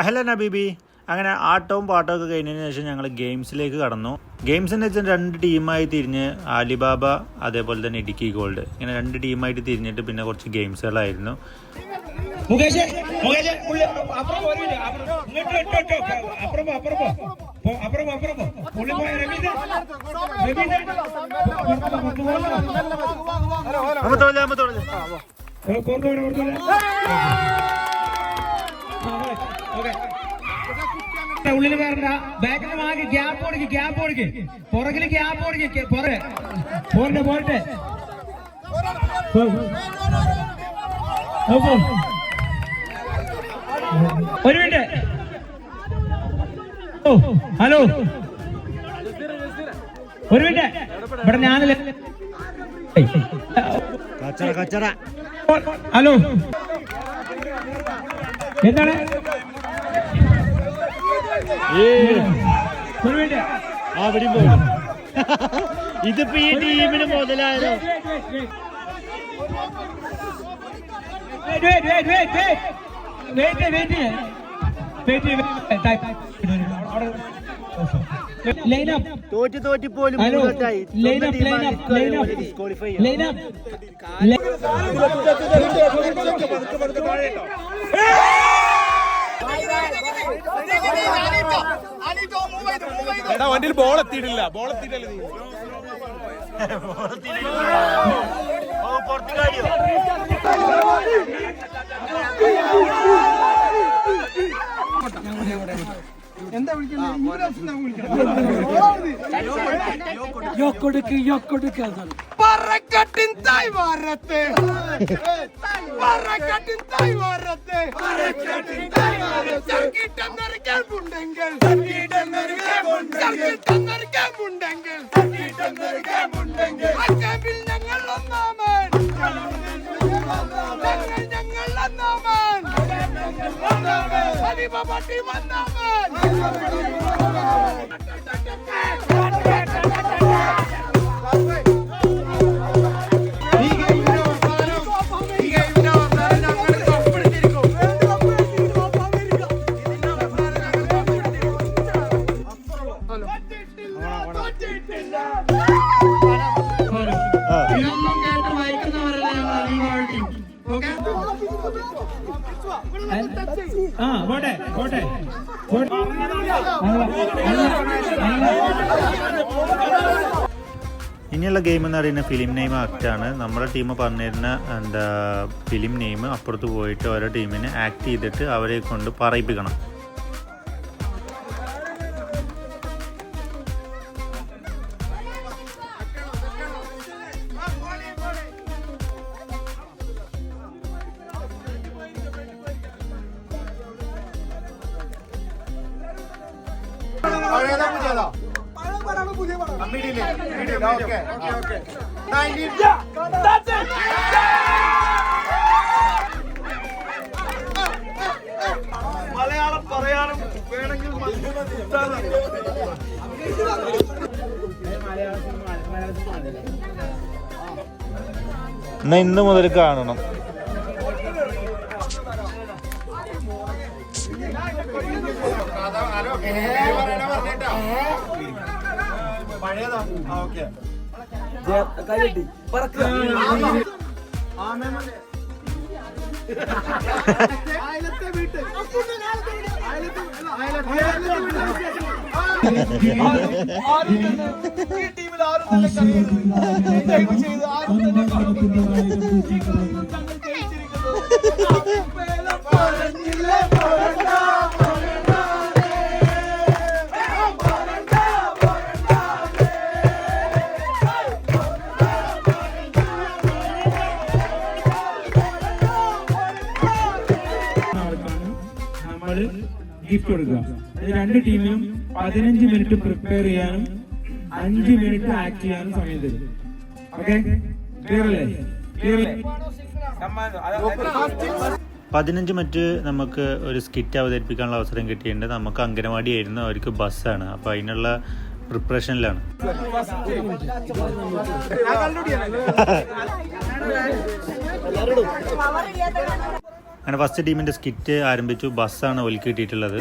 Hello നബീബി. അങ്ങനെ ആട്ടവും പാട്ടവും ഒക്കെ കഴിഞ്ഞതിന് ശേഷം ഞങ്ങൾ ഗെയിംസിലേക്ക് കടന്നു. ഗെയിംസിൻ്റെ വെച്ചാൽ 2 ടീമായി തിരിഞ്ഞ് ആലിബാബ അതേപോലെ തന്നെ ഇടുക്കി ഗോൾഡ് ഇങ്ങനെ 2 ടീമായിട്ട് തിരിഞ്ഞിട്ട് പിന്നെ കുറച്ച് ഗെയിംസുകളായിരുന്നു. ഉള്ളിൽ വേണ്ട ബാക്കിന് വാങ്ങി ഗ്യാപ്പ് കൊടുക്ക് പുറകില് ഗ്യാപ്പ് കൊടുക്ക് പോട്ടെ ഒരു മിനിറ്റ്. ഹലോ ഒരു മിനിറ്റ്. ഇവിടെ ഞാനില്ല. ഹലോ എന്താണ് ഇതിപ്പോ ഈ ടീമിന് മുതലായാലോ? തോറ്റി പോലും വണ്ടിയിൽ ബോൾ എത്തിയിട്ടില്ല. എന്താ പറക്കട്ടിൻ തായ്വാരത്തെ ചർക്കിട്ടെന്നറിക്കാമുണ്ടെങ്കിൽ അക്കാബിൽ ഞങ്ങൾ ഒന്നാമൻ ഹബീബാബാട്ടി വന്നാമൻ. പോട്ടെ ഇനിയുള്ള ഗെയിം എന്ന് പറയുന്നത് ഫിലിം നെയിം ആക്റ്റാണ്. നമ്മുടെ ടീം പറഞ്ഞിരുന്ന ഫിലിം നെയിം അപ്പുറത്ത് പോയിട്ട് ഓരോ ടീമിനെ ആക്ട് ചെയ്തിട്ട് അവരെ കൊണ്ട് പറയിപ്പിക്കണം. മലയാളം പറയാനും വേണമെങ്കിൽ എന്നാ ഇന്ന് മുതൽ കാണണം. ഗിഫ്റ്റ് കൊടുക്കുക. 2 ടീമിനും 15 മിനിറ്റ് പ്രിപ്പയർ ചെയ്യാനും 5 മിനിറ്റ് ആക്ട് ചെയ്യാനും സമയം തരും. ഓക്കെ, ക്ലിയർ അല്ലേ? 15 മിനിറ്റ് നമുക്ക് ഒരു സ്കിറ്റ് അവതരിപ്പിക്കാനുള്ള അവസരം കിട്ടിയിട്ടുണ്ട്. നമുക്ക് അംഗനവാടിയായിരുന്നു, അവർക്ക് ബസ്സാണ്. അപ്പോൾ അതിനുള്ള പ്രിപ്പറേഷനിലാണ്. അങ്ങനെ ഫസ്റ്റ് ടീമിൻ്റെ സ്കിറ്റ് ആരംഭിച്ചു. ബസ്സാണ് ഒലിക്ക് കിട്ടിയിട്ടുള്ളത്.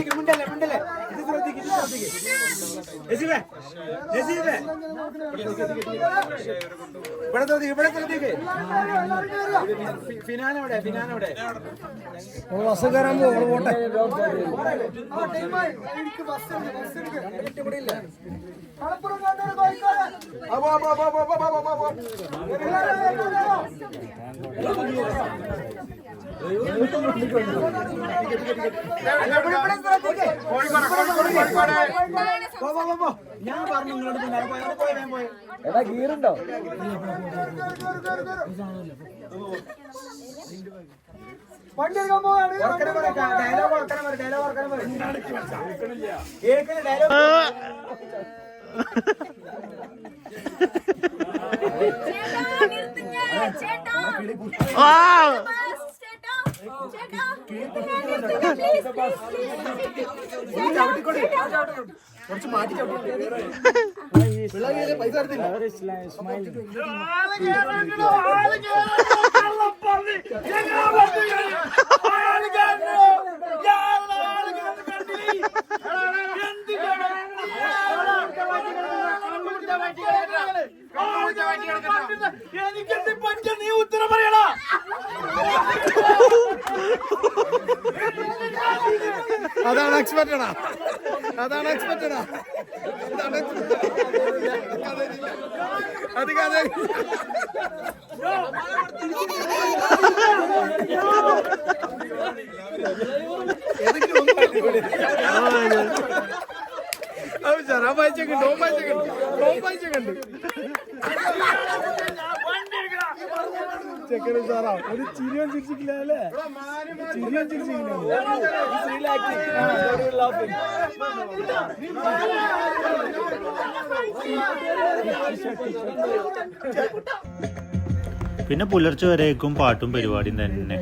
ഞാൻ പറഞ്ഞു നിങ്ങളോട് ഗീറുണ്ടോ? വണ്ടി എടുക്കാൻ പോവാണ്. കുറച്ച് മാറ്റി പൈസ നീ ഉത്തരം പറയണ. അതാണ് എക്സ്പെക്റ്റഡാ. അത് കഥ ചെക്കന് സാറാ ഒരു ചിരിയും ചിരിച്ചിട്ടില്ല അല്ലേ? ചിരിയും ചിരിച്ചില്ല. പിന്നെ പുലർച്ചെ വരേക്കും പാട്ടും പരിപാടിയും തന്നെ.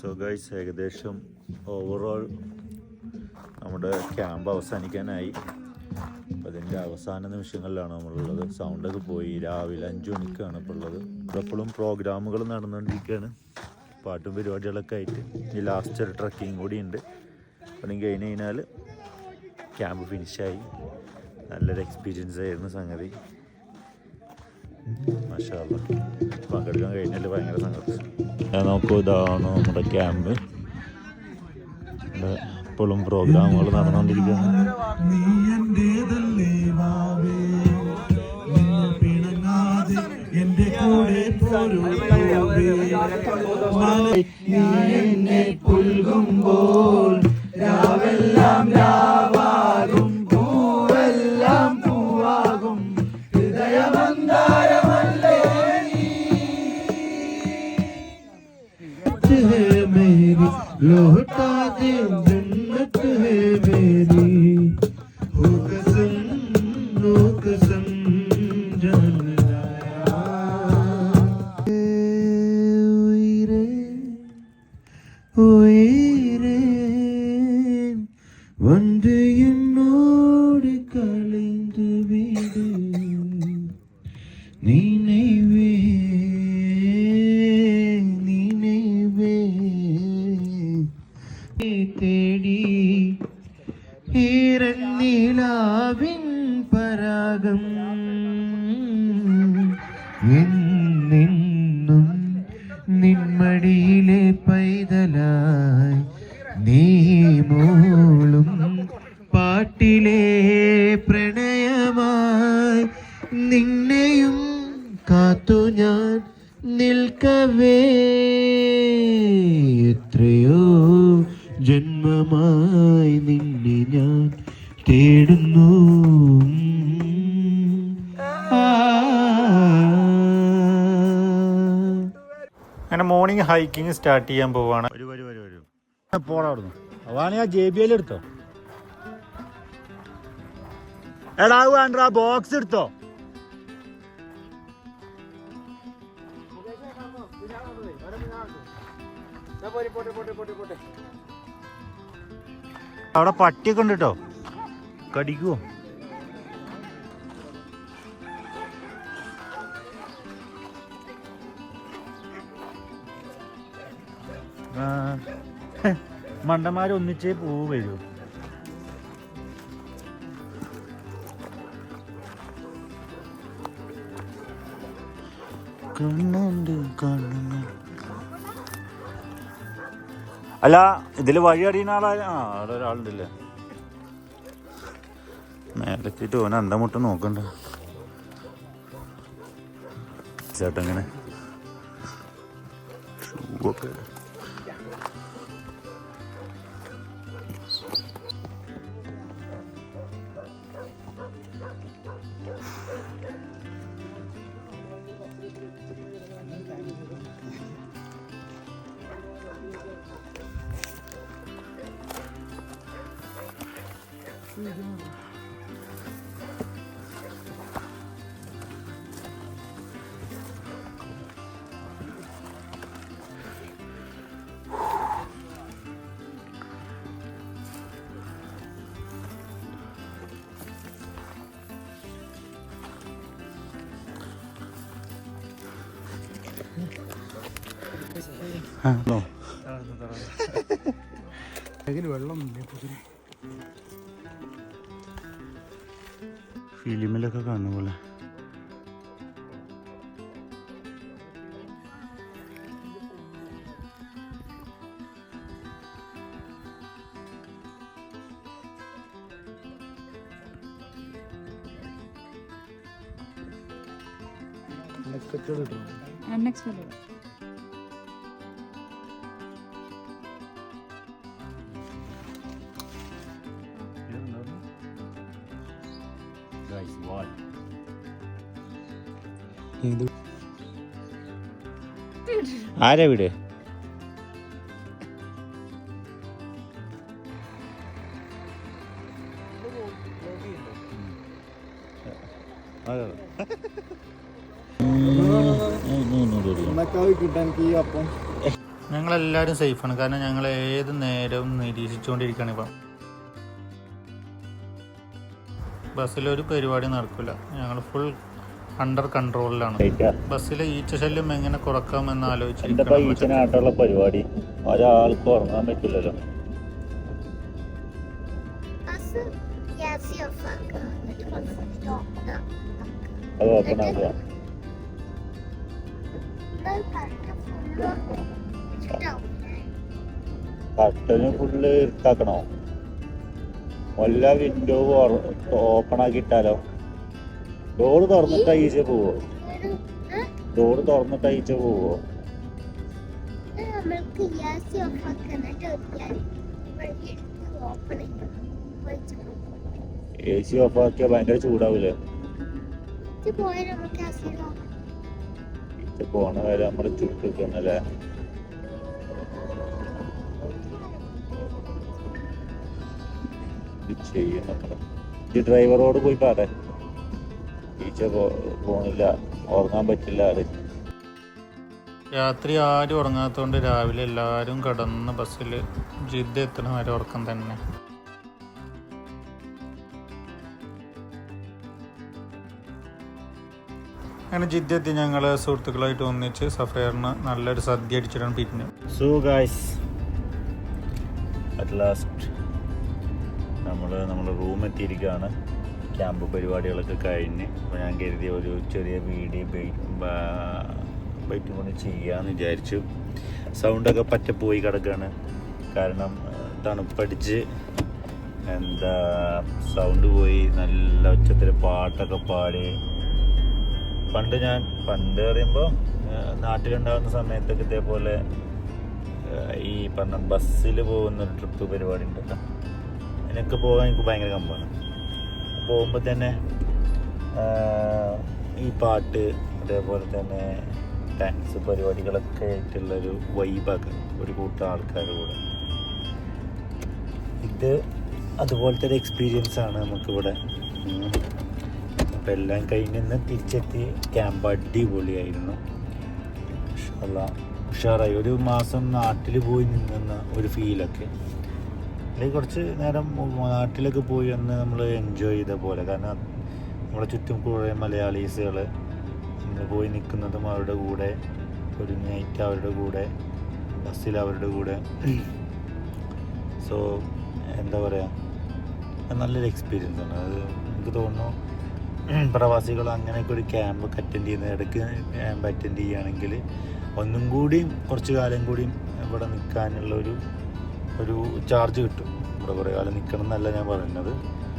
സോ ഗൈസ്, ഏകദേശം ഓവറോൾ നമ്മുടെ ക്യാമ്പ് അവസാനിക്കാനായി. അപ്പോൾ അതിൻ്റെ അവസാന നിമിഷങ്ങളിലാണ് നമ്മളുള്ളത്. സൗണ്ടൊക്കെ പോയി. രാവിലെ 5 മണിക്കാണ് ഇപ്പോൾ ഉള്ളത്. ഇപ്പോഴും പ്രോഗ്രാമുകൾ നടന്നുകൊണ്ടിരിക്കുകയാണ്, പാട്ടും പരിപാടികളൊക്കെ ആയിട്ട്. ഈ ലാസ്റ്റ് ഒരു ട്രക്കിങ് കൂടി ഉണ്ട്. അപ്പം കഴിഞ്ഞ് കഴിഞ്ഞാൽ ക്യാമ്പ് ഫിനിഷായി. നല്ലൊരു എക്സ്പീരിയൻസ് ആയിരുന്നു സംഗതി. മാഷാ അല്ലാഹ്, പങ്കെടുക്കാൻ കഴിഞ്ഞാൽ ഭയങ്കര സന്തോഷം. നോക്കൂ, ഇതാണ് നമ്മുടെ ക്യാമ്പ്. ഇപ്പോഴും പ്രോഗ്രാമുകൾ നടന്നുകൊണ്ടിരിക്കുകയാണ്. പുൽകുമ്പോൾ രാവെല്ലാം രാവാകും, പൂവെല്ലാം പൂവാകും, ഹൃദയമന്താരമല്ലേ മേരി ലോട്ടാ ദേ ജന്നത്ത് ഹേ മേരി ഹോ കസം ജാൻ வந்து என்னோடு கலைந்து விடு நினைவே தேடி ஈரநிலாவின் பராகம் എന്നും നിന്മടിയിലെ പൈതലായി നീ മൂളും പാട്ടിലെ പ്രണയമായി നിന്നെയും കാത്തു ഞാൻ നിൽക്കവേ എത്രയോ ജന്മമായി നിന്നെ ഞാൻ തേടുന്നു. അങ്ങനെ മോർണിംഗ് ഹൈക്കിങ് സ്റ്റാർട്ട് ചെയ്യാൻ പോവാണ്. വരൂ പോണായിരുന്നു. അതാണ് ഞാൻ JBL എടുത്തോ. എടാ വേണ്ട, ബോക്സ് എടുത്തോ. പോട്ടെ അവിടെ പട്ടിയൊക്കെ ഉണ്ട് കേട്ടോ, കടിക്കുവോ? മണ്ടന്മാരൊന്നിച്ചേ പൂവ് വരൂ. അല്ല, ഇതില് വഴി അറിയുന്ന ആളായ അവിടെ ഒരാളുണ്ടല്ലേ മേലക്കിട്ട്. ഓന എന്താ മുട്ട നോക്കണ്ട ചേട്ടങ്ങനെ ഷൂ ഒക്കെ. ഫിലിമിലൊക്കെ കാണുന്ന പോലെ. ആരാ വീട്? ഞങ്ങളെല്ലാവരും സേഫാണ്, കാരണം ഞങ്ങൾ ഏത് നേരവും നിരീക്ഷിച്ചുകൊണ്ടിരിക്കുകയാണ്. ഇപ്പം ബസ്സിലൊരു പരിപാടി നടക്കില്ല, ഞങ്ങൾ ഫുൾ അണ്ടർ കൺട്രോളിലാണ്. ബസ്സിലെ ഈച്ച ശല്യം എങ്ങനെ കുറക്കാമെന്ന് ആലോചിച്ചിരിക്കണം. പരിപാടി ഒരാൾക്ക് ഉറങ്ങാൻ പറ്റില്ലല്ലോ. അത് ഓപ്പൺ ആക്കുക. കട്ടന് ഫുള്ള് ഇരുട്ടാക്കണോ? എല്ലാ വിൻഡോ ഓപ്പൺ ആക്കിയിട്ടാലോ? ഡോറ് തുറന്നിട്ട് അയച്ച പോവോ? ഡോറ് തുറന്നിട്ട് അയച്ച പോവോ? എ സി ഓഫ് ആക്കിയാ ഭയങ്കര ചൂടാവൂലേ? പോണ വരെ നമ്മള് ചുട്ടിരിക്കുന്നല്ലേ. ചെയ്യും നമ്മള്. ഈ ഡ്രൈവറോട് പോയി പറ, ഈച്ച പോണില്ല, ഉറങ്ങാൻ പറ്റില്ല. രാത്രി ആരും ഉറങ്ങാത്തതുകൊണ്ട് രാവിലെ എല്ലാവരും കിടന്ന് ബസ്സിൽ ജിദ്ദ എത്തണ വരെ ഉറക്കം തന്നെ. അങ്ങനെ ജിദ്ദ എത്തി ഞങ്ങൾ സുഹൃത്തുക്കളായിട്ട് ഒന്നിച്ച് സഫയറിന് നല്ലൊരു സദ്യ അടിച്ചിട്ടാണ് പിരിഞ്ഞു. സോ ഗൈസ്, അറ്റ് ലാസ്റ്റ് നമ്മൾ റൂം എത്തിയിരിക്കുകയാണ്. ക്യാമ്പ് പരിപാടികളൊക്കെ കഴിഞ്ഞ്. അപ്പോൾ ഞാൻ കരുതിയ ഒരു ചെറിയ വീഡിയോ ബൈറ്റും കൊണ്ട് ചെയ്യാമെന്ന് വിചാരിച്ചു. സൗണ്ടൊക്കെ പറ്റ പോയി കിടക്കുകയാണ്, കാരണം തണുപ്പടിച്ച് സൗണ്ട് പോയി. നല്ല ഉച്ചത്തിൽ പാട്ടൊക്കെ പാടി. പണ്ട് പറയുമ്പോൾ നാട്ടിലുണ്ടാകുന്ന സമയത്തൊക്കെ ഇതേപോലെ ഈ പറഞ്ഞ ബസ്സിൽ പോകുന്നൊരു ട്രിപ്പ് പരിപാടി ഉണ്ടല്ലോ, അതിനൊക്കെ പോകാൻ എനിക്ക് ഭയങ്കര കമ്പാണ്. പോകുമ്പോൾ തന്നെ ഈ പാട്ട്, അതേപോലെ തന്നെ ഡാൻസ് പരിപാടികളൊക്കെ ആയിട്ടുള്ളൊരു വൈബാക്കുക ഒരു കൂട്ടം ആൾക്കാരുടെ കൂടെ. ഇത് അതുപോലത്തെ ഒരു എക്സ്പീരിയൻസ് ആണ് നമുക്കിവിടെ. അപ്പം എല്ലാം കഴിഞ്ഞ് തിരിച്ചെത്തി. ക്യാമ്പ് അടിപൊളിയായിരുന്നു. ഉഷാറായി. ഒരു മാസം നാട്ടിൽ പോയി നിന്ന ഒരു ഫീലൊക്കെ അല്ലെങ്കിൽ കുറച്ച് നേരം നാട്ടിലൊക്കെ പോയി ഒന്ന് നമ്മൾ എൻജോയ് ചെയ്ത പോലെ. കാരണം നമ്മളെ ചുറ്റും കുറേ മലയാളീസുകൾ നമ്മൾ പോയി നിൽക്കുന്നതും അവരുടെ കൂടെ, ഒരു നൈറ്റ് അവരുടെ കൂടെ, ബസ്സിൽ അവരുടെ കൂടെ. സോ എന്താ പറയുക, നല്ലൊരു എക്സ്പീരിയൻസ് ആണ് അത്. എനിക്ക് തോന്നുന്നു പ്രവാസികൾ അങ്ങനെയൊക്കെ ഒരു ക്യാമ്പൊക്കെ അറ്റൻഡ് ചെയ്യുന്ന, ഇടയ്ക്ക് ക്യാമ്പ് അറ്റൻഡ് ചെയ്യുകയാണെങ്കിൽ ഒന്നും കൂടിയും കുറച്ച് കാലം കൂടിയും ഇവിടെ നിൽക്കാനുള്ള ഒരു ചാർജ് കിട്ടും. ഇവിടെ കുറേ കാലം നിൽക്കണം എന്നല്ല ഞാൻ പറയുന്നത്,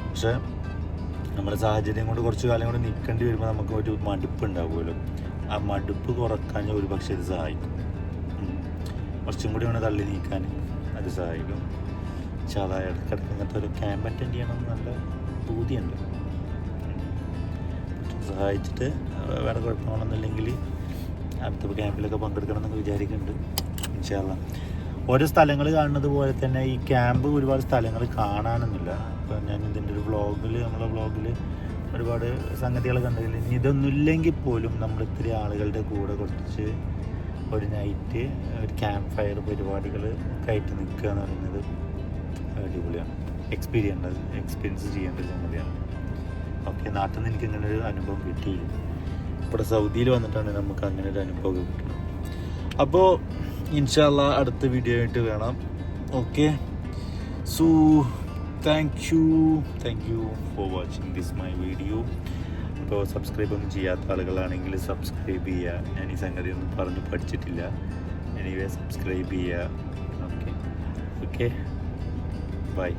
പക്ഷേ നമ്മുടെ സാഹചര്യം കൊണ്ട് കുറച്ച് കാലം കൂടി നിൽക്കേണ്ടി വരുമ്പോൾ നമുക്ക് ഒരു മടുപ്പ് ഉണ്ടാവുമല്ലോ. ആ മടുപ്പ് കുറക്കാൻ ഒരു പക്ഷേ ഇത് സഹായിക്കും. കുറച്ചും കൂടി വേണം തള്ളി നീക്കാൻ അത് സഹായിക്കും. പക്ഷേ അതാ ഇടയ്ക്കിടയ്ക്ക് അങ്ങനത്തെ ഒരു ക്യാമ്പ് അറ്റൻഡ് ചെയ്യണമെന്ന് നല്ല പൂതിയുണ്ട്. സഹായിച്ചിട്ട് വേറെ കുഴപ്പങ്ങളൊന്നുമില്ലെങ്കിൽ അടുത്ത ക്യാമ്പിലൊക്കെ പങ്കെടുക്കണം എന്നൊക്കെ വിചാരിക്കുന്നുണ്ട്. ഇൻഷാ അല്ലാ. ഓരോ സ്ഥലങ്ങൾ കാണുന്നത് പോലെ തന്നെ ഈ ക്യാമ്പ് ഒരുപാട് സ്ഥലങ്ങൾ കാണാനൊന്നുമില്ല. ഇപ്പോൾ ഞാൻ ഇതിൻ്റെ ഒരു നമ്മളെ വ്ളോഗിൽ ഒരുപാട് സംഗതികൾ കണ്ടതിൽ ഇനി ഇതൊന്നുമില്ലെങ്കിൽ പോലും നമ്മൾ ഇത്തിരി ആളുകളുടെ കൂടെ കുറച്ച് ഒരു നൈറ്റ് ഒരു ക്യാമ്പ് ഫയർ പരിപാടികൾ ഒക്കെ ആയിട്ട് നിൽക്കുക എന്ന് പറയുന്നത് അടിപൊളിയാണ്. എക്സ്പീരിയൻസ് ചെയ്യേണ്ട ഒരു സംഗതിയാണ്. ഓക്കെ, നാട്ടിൽ നിന്ന് എനിക്ക് ഇങ്ങനെ ഒരു അനുഭവം കിട്ടിയില്ല. ഇവിടെ സൗദിയിൽ വന്നിട്ടാണ് നമുക്ക് അങ്ങനെ ഒരു അനുഭവം കിട്ടുന്നത്. അപ്പോൾ ഇൻഷാ അല്ലാ അടുത്ത വീഡിയോ ആയിട്ട് കാണാം. Okay, so thank you for watching this my video. അപ്പോൾ സബ്സ്ക്രൈബ് ഒന്നും ചെയ്യാത്ത ആളുകളാണെങ്കിൽ സബ്സ്ക്രൈബ് ചെയ്യുക. ഞാൻ ഈ സംഗതി ഒന്നും പറഞ്ഞ് പഠിച്ചിട്ടില്ല. എനിവേ സബ്സ്ക്രൈബ് ചെയ്യുക. Okay, by.